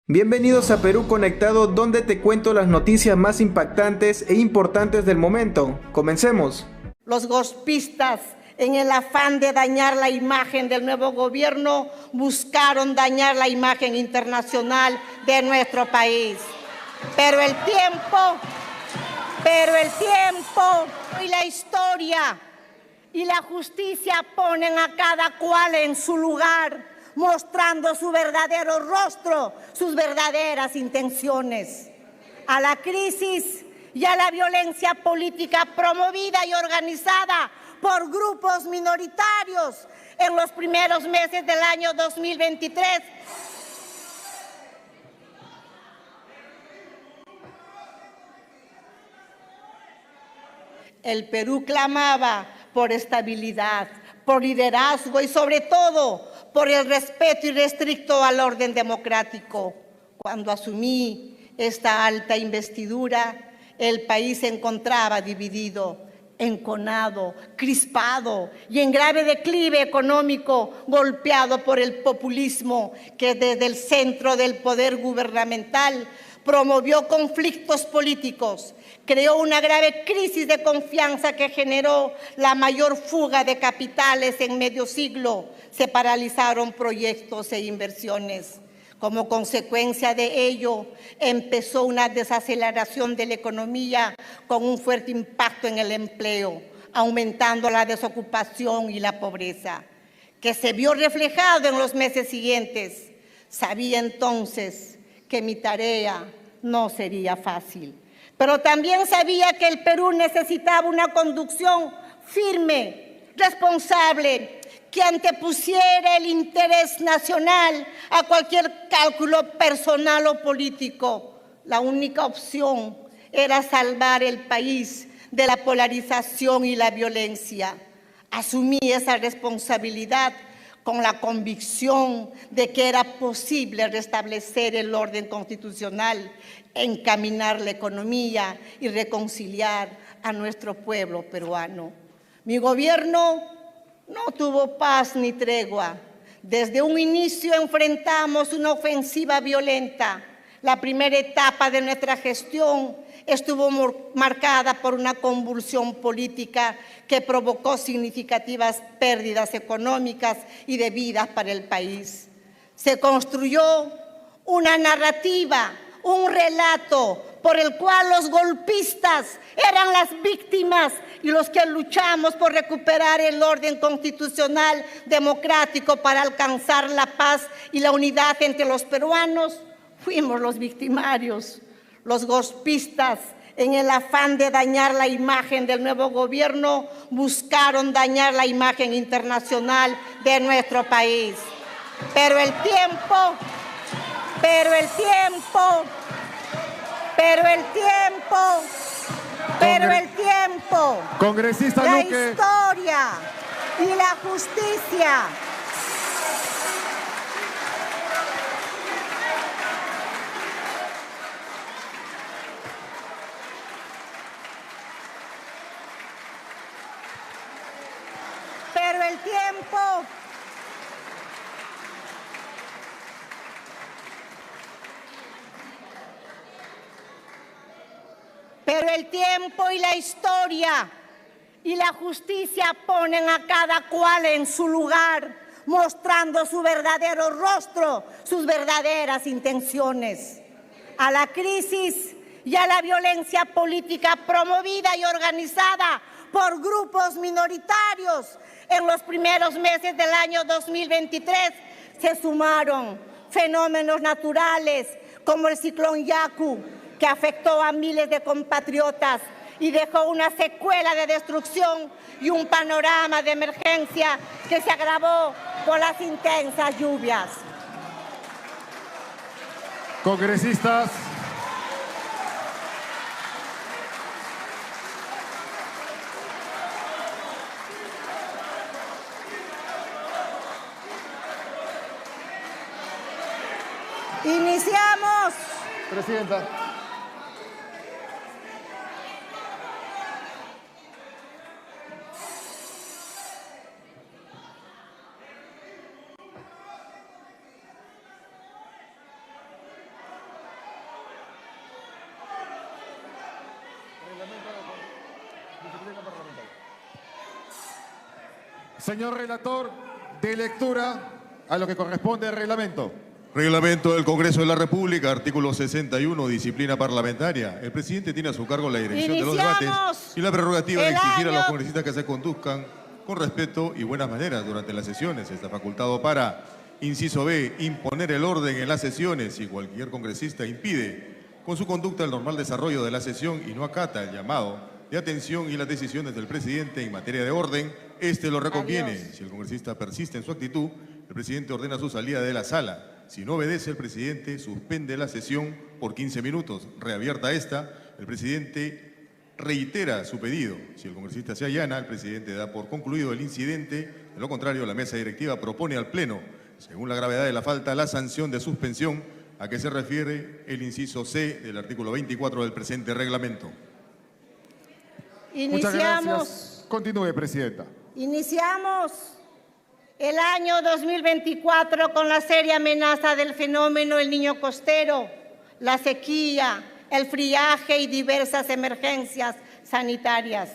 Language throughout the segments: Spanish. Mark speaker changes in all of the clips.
Speaker 1: Bienvenidos a Perú Conectado, donde te cuento las noticias más impactantes e importantes del momento. Comencemos.
Speaker 2: Los golpistas, en el afán de dañar la imagen del nuevo gobierno, buscaron dañar la imagen internacional de nuestro país. Pero el tiempo y la historia y la justicia ponen a cada cual en su lugar, mostrando su verdadero rostro, sus verdaderas intenciones. A la crisis y a la violencia política promovida y organizada por grupos minoritarios en los primeros meses del año 2023, el Perú clamaba por estabilidad, por liderazgo y sobre todo por el respeto irrestricto al orden democrático. Cuando asumí esta alta investidura, el país se encontraba dividido, enconado, crispado y en grave declive económico, golpeado por el populismo que desde el centro del poder gubernamental promovió conflictos políticos, creó una grave crisis de confianza que generó la mayor fuga de capitales en medio siglo. Se paralizaron proyectos e inversiones. Como consecuencia de ello, empezó una desaceleración de la economía con un fuerte impacto en el empleo, aumentando la desocupación y la pobreza, que se vio reflejado en los meses siguientes. Sabía entonces que mi tarea no sería fácil, pero también sabía que el Perú necesitaba una conducción firme, responsable, que antepusiera el interés nacional a cualquier cálculo personal o político. La única opción era salvar el país de la polarización y la violencia. Asumí esa responsabilidad con la convicción de que era posible restablecer el orden constitucional, encaminar la economía y reconciliar a nuestro pueblo peruano. Mi gobierno no tuvo paz ni tregua. Desde un inicio enfrentamos una ofensiva violenta. La primera etapa de nuestra gestión estuvo marcada por una convulsión política que provocó significativas pérdidas económicas y de vidas para el país. Se construyó una narrativa, un relato por el cual los golpistas eran las víctimas y los que luchamos por recuperar el orden constitucional democrático para alcanzar la paz y la unidad entre los peruanos fuimos los victimarios. Los golpistas, en el afán de dañar la imagen del nuevo gobierno, buscaron dañar la imagen internacional de nuestro país. Pero el tiempo,
Speaker 3: Congresista
Speaker 2: la
Speaker 3: Luque.
Speaker 2: historia y la justicia Pero el tiempo y la historia y la justicia ponen a cada cual en su lugar, mostrando su verdadero rostro, sus verdaderas intenciones. A la crisis y a la violencia política promovida y organizada por grupos minoritarios en los primeros meses del año 2023 se sumaron fenómenos naturales como el ciclón Yaku, que afectó a miles de compatriotas y dejó una secuela de destrucción y un panorama de emergencia que se agravó por las intensas lluvias.
Speaker 3: Congresistas.
Speaker 2: Iniciamos.
Speaker 3: Presidenta. Señor relator, de lectura a lo que corresponde al reglamento.
Speaker 4: Reglamento del Congreso de la República, artículo 61, disciplina parlamentaria. El presidente tiene a su cargo la dirección de los debates y la prerrogativa de exigir a los congresistas que se conduzcan con respeto y buenas maneras durante las sesiones. Está facultado para, inciso B, imponer el orden en las sesiones si cualquier congresista impide con su conducta el normal desarrollo de la sesión y no acata el llamado de atención y las decisiones del presidente en materia de orden, este lo reconviene. Si el congresista persiste en su actitud, el presidente ordena su salida de la sala. Si no obedece, el presidente suspende la sesión por 15 minutos. Reabierta esta, el presidente reitera su pedido. Si el congresista se allana, el presidente da por concluido el incidente. De lo contrario, la mesa directiva propone al Pleno, según la gravedad de la falta, la sanción de suspensión a que se refiere el inciso C del artículo 24 del presente reglamento.
Speaker 3: Muchas gracias. Continúe, presidenta.
Speaker 2: Iniciamos el año 2024 con la seria amenaza del fenómeno El Niño Costero, la sequía, el friaje y diversas emergencias sanitarias,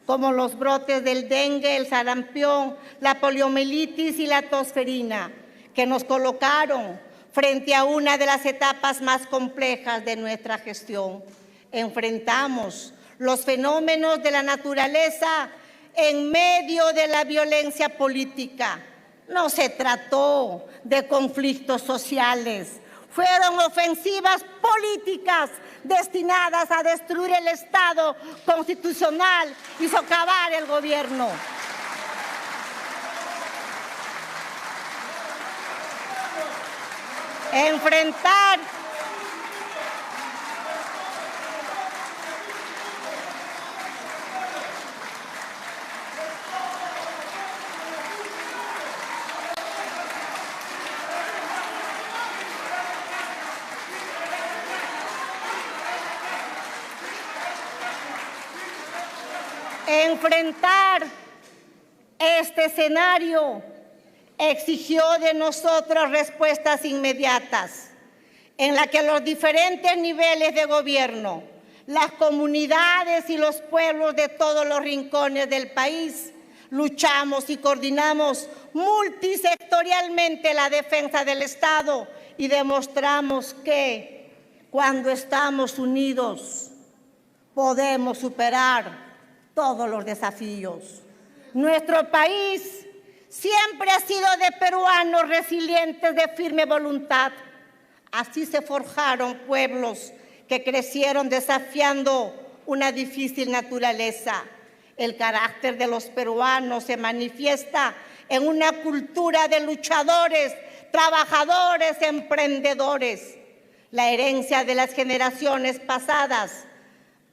Speaker 2: como los brotes del dengue, el sarampión, la poliomielitis y la tosferina, que nos colocaron frente a una de las etapas más complejas de nuestra gestión. Enfrentamos los fenómenos de la naturaleza en medio de la violencia política. No se trató de conflictos sociales, fueron ofensivas políticas destinadas a destruir el Estado constitucional y socavar el gobierno. Enfrentar este escenario exigió de nosotros respuestas inmediatas, en la que los diferentes niveles de gobierno, las comunidades y los pueblos de todos los rincones del país, luchamos y coordinamos multisectorialmente la defensa del Estado y demostramos que cuando estamos unidos podemos superar todos los desafíos. Nuestro país siempre ha sido de peruanos resilientes de firme voluntad. Así se forjaron pueblos que crecieron desafiando una difícil naturaleza. El carácter de los peruanos se manifiesta en una cultura de luchadores, trabajadores, emprendedores. La herencia de las generaciones pasadas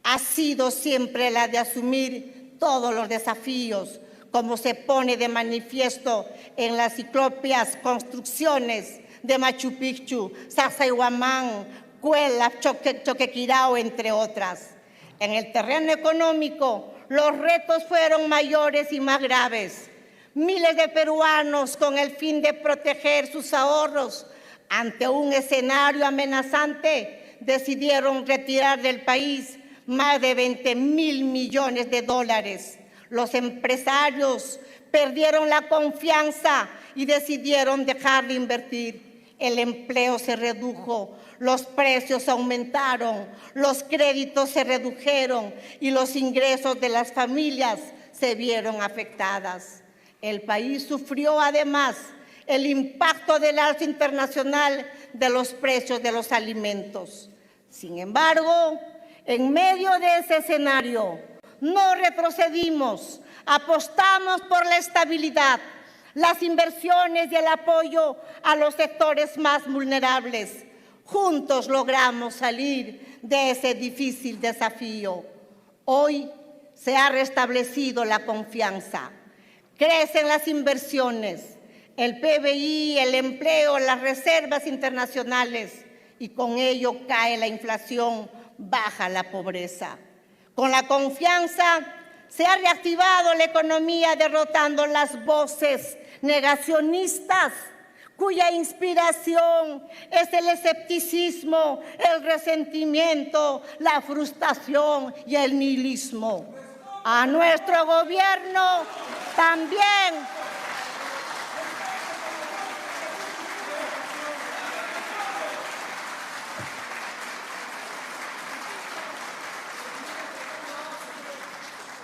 Speaker 2: ha sido siempre la de asumir todos los desafíos, como se pone de manifiesto en las ciclópeas construcciones de Machu Picchu, Sacsayhuamán, Cuelap, Choquequirao, entre otras. En el terreno económico, los retos fueron mayores y más graves. Miles de peruanos, con el fin de proteger sus ahorros ante un escenario amenazante, decidieron retirar del país más de 20.000 millones de dólares. Los empresarios perdieron la confianza y decidieron dejar de invertir. El empleo se redujo, los precios aumentaron, los créditos se redujeron y los ingresos de las familias se vieron afectadas. El país sufrió además el impacto del alza internacional de los precios de los alimentos. Sin embargo, en medio de ese escenario, no retrocedimos, apostamos por la estabilidad, las inversiones y el apoyo a los sectores más vulnerables. Juntos logramos salir de ese difícil desafío. Hoy se ha restablecido la confianza, crecen las inversiones, el PBI, el empleo, las reservas internacionales y con ello cae la inflación, baja la pobreza. Con la confianza se ha reactivado la economía derrotando las voces negacionistas cuya inspiración es el escepticismo, el resentimiento, la frustración y el nihilismo. A nuestro gobierno También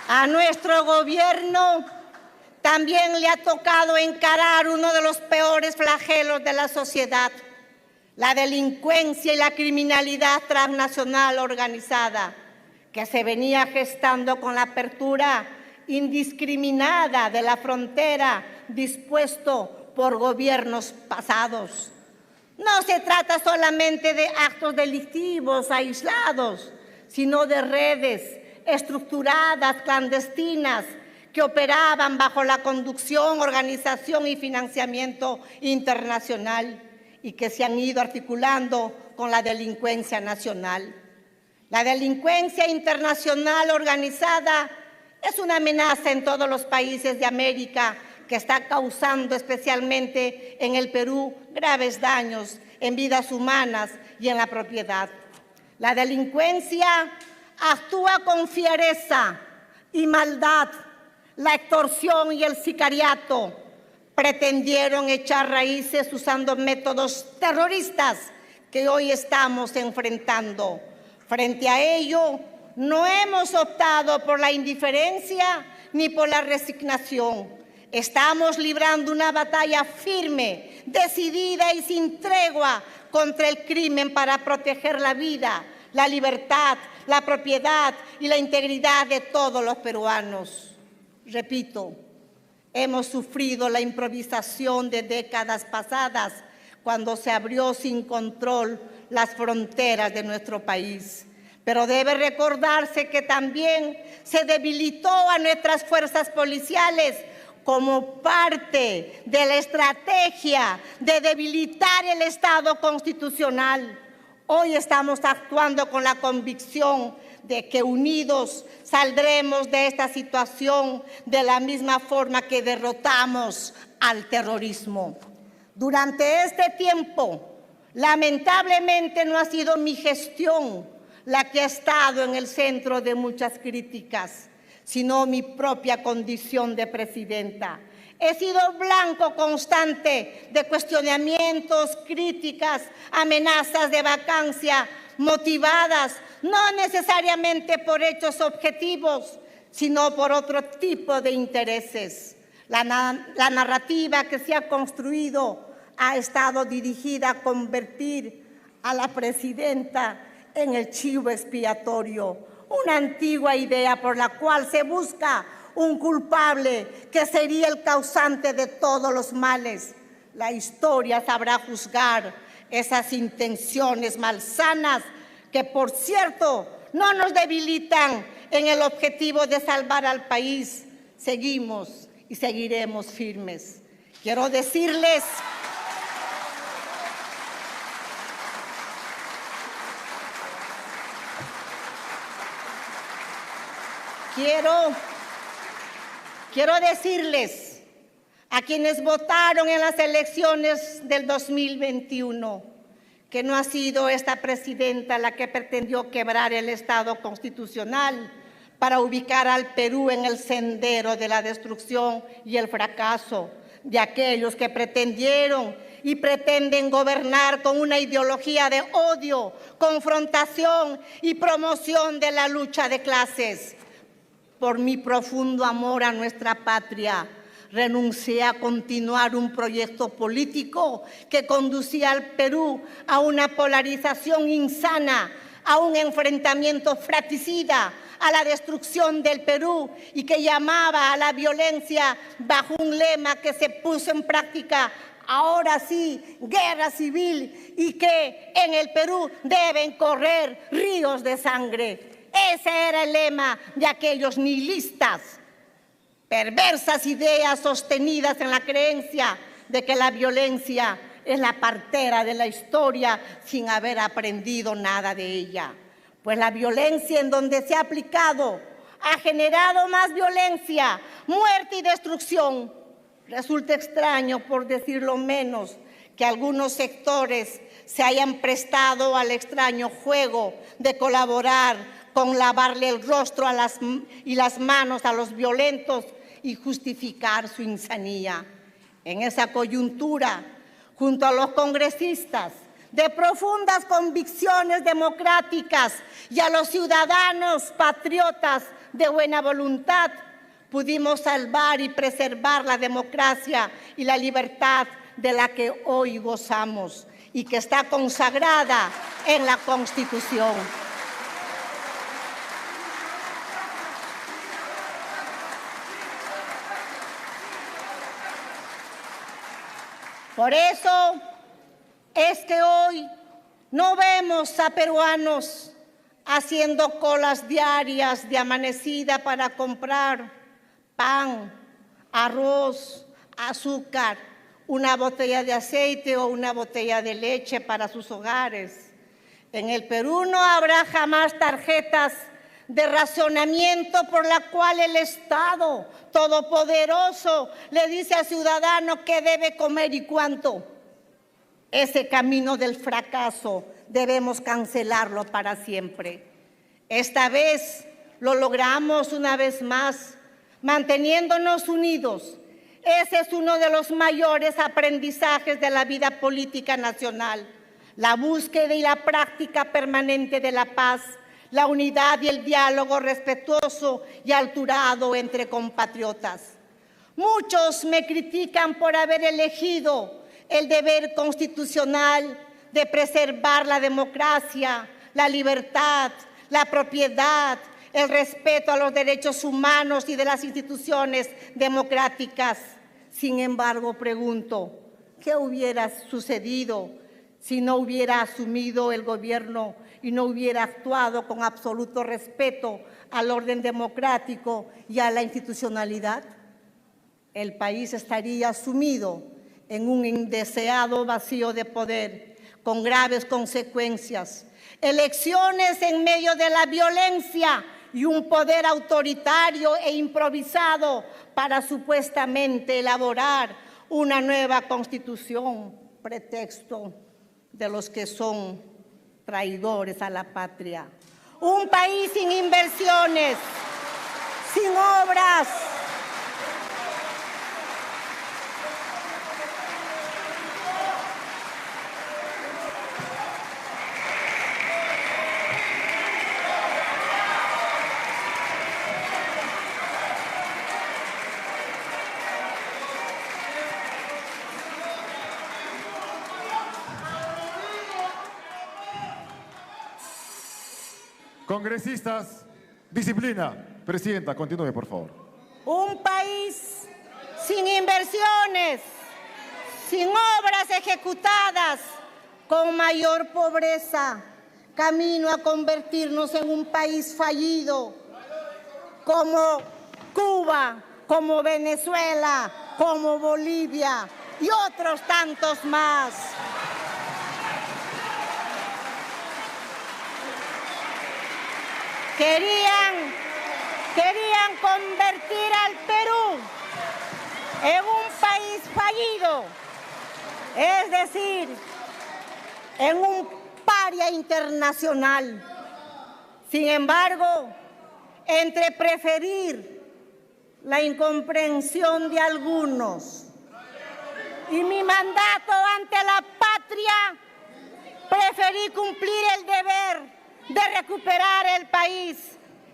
Speaker 2: a nuestro gobierno también le ha tocado encarar uno de los peores flagelos de la sociedad, la delincuencia y la criminalidad transnacional organizada, que se venía gestando con la apertura indiscriminada de la frontera dispuesto por gobiernos pasados. No se trata solamente de actos delictivos aislados, sino de redes estructuradas, clandestinas, que operaban bajo la conducción, organización y financiamiento internacional y que se han ido articulando con la delincuencia nacional. La delincuencia internacional organizada es una amenaza en todos los países de América que está causando especialmente en el Perú graves daños en vidas humanas y en la propiedad. La delincuencia actúa con fiereza y maldad. La extorsión y el sicariato pretendieron echar raíces usando métodos terroristas que hoy estamos enfrentando. Frente a ello, no hemos optado por la indiferencia ni por la resignación. Estamos librando una batalla firme, decidida y sin tregua contra el crimen para proteger la vida, la libertad, la propiedad y la integridad de todos los peruanos. Repito, hemos sufrido la improvisación de décadas pasadas cuando se abrió sin control las fronteras de nuestro país. Pero debe recordarse que también se debilitó a nuestras fuerzas policiales como parte de la estrategia de debilitar el Estado constitucional. Hoy estamos actuando con la convicción de que unidos saldremos de esta situación de la misma forma que derrotamos al terrorismo. Durante este tiempo, lamentablemente no ha sido mi gestión la que ha estado en el centro de muchas críticas, sino mi propia condición de presidenta. He sido blanco constante de cuestionamientos, críticas, amenazas de vacancia, motivadas no necesariamente por hechos objetivos, sino por otro tipo de intereses. La narrativa que se ha construido ha estado dirigida a convertir a la presidenta en el chivo expiatorio, una antigua idea por la cual se busca un culpable que sería el causante de todos los males. La historia sabrá juzgar esas intenciones malsanas que, por cierto, no nos debilitan en el objetivo de salvar al país. Seguimos y seguiremos firmes. Quiero decirles Quiero decirles a quienes votaron en las elecciones del 2021 que no ha sido esta presidenta la que pretendió quebrar el Estado constitucional para ubicar al Perú en el sendero de la destrucción y el fracaso de aquellos que pretendieron y pretenden gobernar con una ideología de odio, confrontación y promoción de la lucha de clases. Por mi profundo amor a nuestra patria, renuncié a continuar un proyecto político que conducía al Perú a una polarización insana, a un enfrentamiento fratricida, a la destrucción del Perú y que llamaba a la violencia bajo un lema que se puso en práctica, ahora sí, guerra civil, y que en el Perú deben correr ríos de sangre. Ese era el lema de aquellos nihilistas, perversas ideas sostenidas en la creencia de que la violencia es la partera de la historia sin haber aprendido nada de ella. Pues la violencia en donde se ha aplicado ha generado más violencia, muerte y destrucción. Resulta extraño, por decirlo menos, que algunos sectores se hayan prestado al extraño juego de colaborar con lavarle el rostro y las manos a los violentos y justificar su insanía. En esa coyuntura, junto a los congresistas de profundas convicciones democráticas y a los ciudadanos patriotas de buena voluntad, pudimos salvar y preservar la democracia y la libertad de la que hoy gozamos y que está consagrada en la Constitución. Por eso es que hoy no vemos a peruanos haciendo colas diarias de amanecida para comprar pan, arroz, azúcar, una botella de aceite o una botella de leche para sus hogares. En el Perú no habrá jamás tarjetas de racionamiento por la cual el Estado todopoderoso le dice al ciudadano qué debe comer y cuánto. Ese camino del fracaso debemos cancelarlo para siempre. Esta vez lo logramos una vez más, manteniéndonos unidos. Ese es uno de los mayores aprendizajes de la vida política nacional, la búsqueda y la práctica permanente de la paz, la unidad y el diálogo respetuoso y alturado entre compatriotas. Muchos me critican por haber elegido el deber constitucional de preservar la democracia, la libertad, la propiedad, el respeto a los derechos humanos y de las instituciones democráticas. Sin embargo, pregunto, ¿qué hubiera sucedido si no hubiera asumido el gobierno y no hubiera actuado con absoluto respeto al orden democrático y a la institucionalidad? El país estaría sumido en un indeseado vacío de poder, con graves consecuencias. Elecciones en medio de la violencia y un poder autoritario e improvisado para supuestamente elaborar una nueva constitución, pretexto de los que son traidores a la patria. Un país sin inversiones, sin obras,
Speaker 3: Congresistas, disciplina. Presidenta, continúe, por favor.
Speaker 2: un país sin inversiones, sin obras ejecutadas, con mayor pobreza, camino a convertirnos en un país fallido, como Cuba, como Venezuela, como Bolivia y otros tantos más. Querían convertir al Perú en un país fallido, es decir, en un paria internacional. Sin embargo, entre preferir la incomprensión de algunos y mi mandato ante la patria, preferí cumplir el deber de recuperar el país,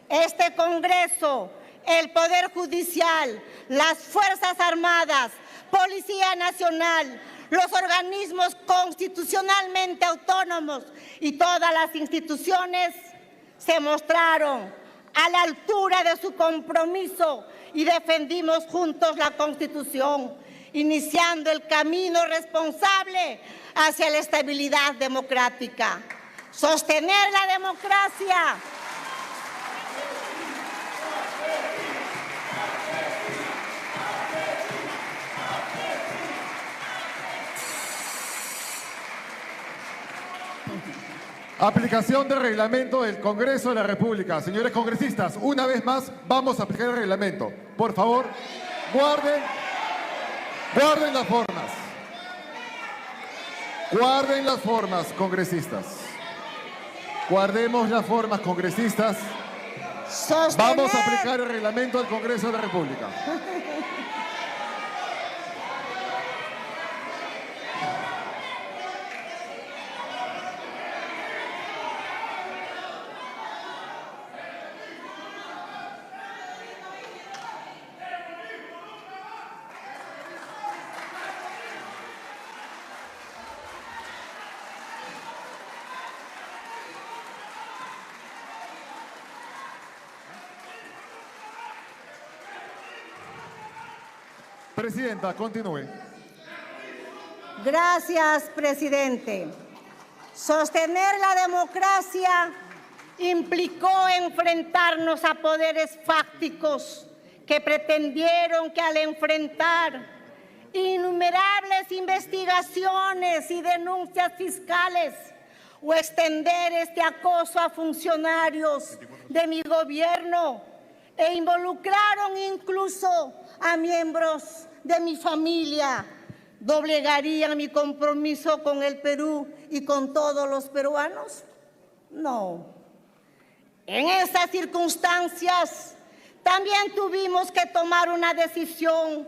Speaker 2: este Congreso, el Poder Judicial, las Fuerzas Armadas, Policía Nacional, los organismos constitucionalmente autónomos y todas las instituciones se mostraron a la altura de su compromiso y defendimos juntos la Constitución, iniciando el camino responsable hacia la estabilidad democrática. Sostener la democracia.
Speaker 3: Aplicación del reglamento del Congreso de la República. Señores congresistas, una vez más vamos a aplicar el reglamento. Por favor, guarden las formas. Guarden las formas, congresistas. Guardemos las formas, congresistas. Vamos a aplicar el reglamento del Congreso de la República. Presidenta, continúe.
Speaker 2: Gracias, presidente. Sostener la democracia implicó enfrentarnos a poderes fácticos que pretendieron que al enfrentar innumerables investigaciones y denuncias fiscales o extender este acoso a funcionarios de mi gobierno e involucraron incluso a miembros de mi familia, ¿doblegarían mi compromiso con el Perú y con todos los peruanos? No. En esas circunstancias también tuvimos que tomar una decisión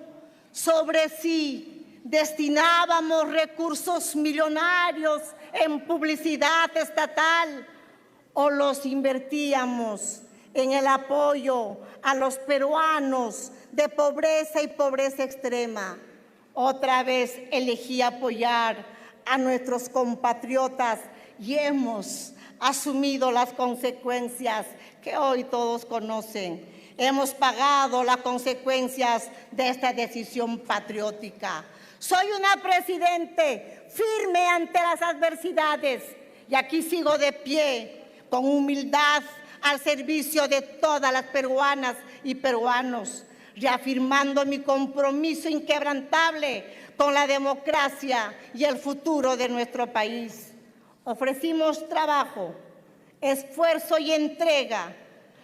Speaker 2: sobre si destinábamos recursos millonarios en publicidad estatal o los invertíamos en el apoyo a los peruanos de pobreza y pobreza extrema. Otra vez elegí apoyar a nuestros compatriotas y hemos asumido las consecuencias que hoy todos conocen. Hemos pagado las consecuencias de esta decisión patriótica. Soy una presidente firme ante las adversidades y aquí sigo de pie con humildad al servicio de todas las peruanas y peruanos, reafirmando mi compromiso inquebrantable con la democracia y el futuro de nuestro país. Ofrecimos trabajo, esfuerzo y entrega.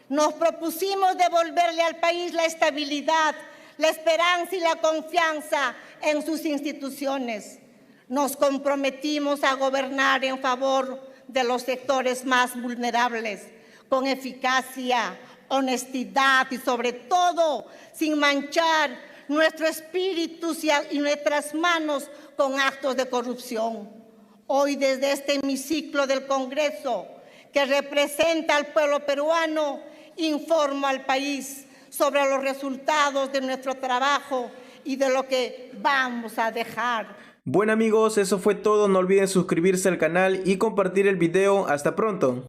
Speaker 2: Nos propusimos devolverle al país la estabilidad, la esperanza y la confianza en sus instituciones. Nos comprometimos a gobernar en favor de los sectores más vulnerables, con eficacia, honestidad y sobre todo sin manchar nuestro espíritu y nuestras manos con actos de corrupción. Hoy desde este hemiciclo del Congreso que representa al pueblo peruano, informo al país sobre los resultados de nuestro trabajo y de lo que vamos a dejar.
Speaker 1: Bueno amigos, eso fue todo. No olviden suscribirse al canal y compartir el video. Hasta pronto.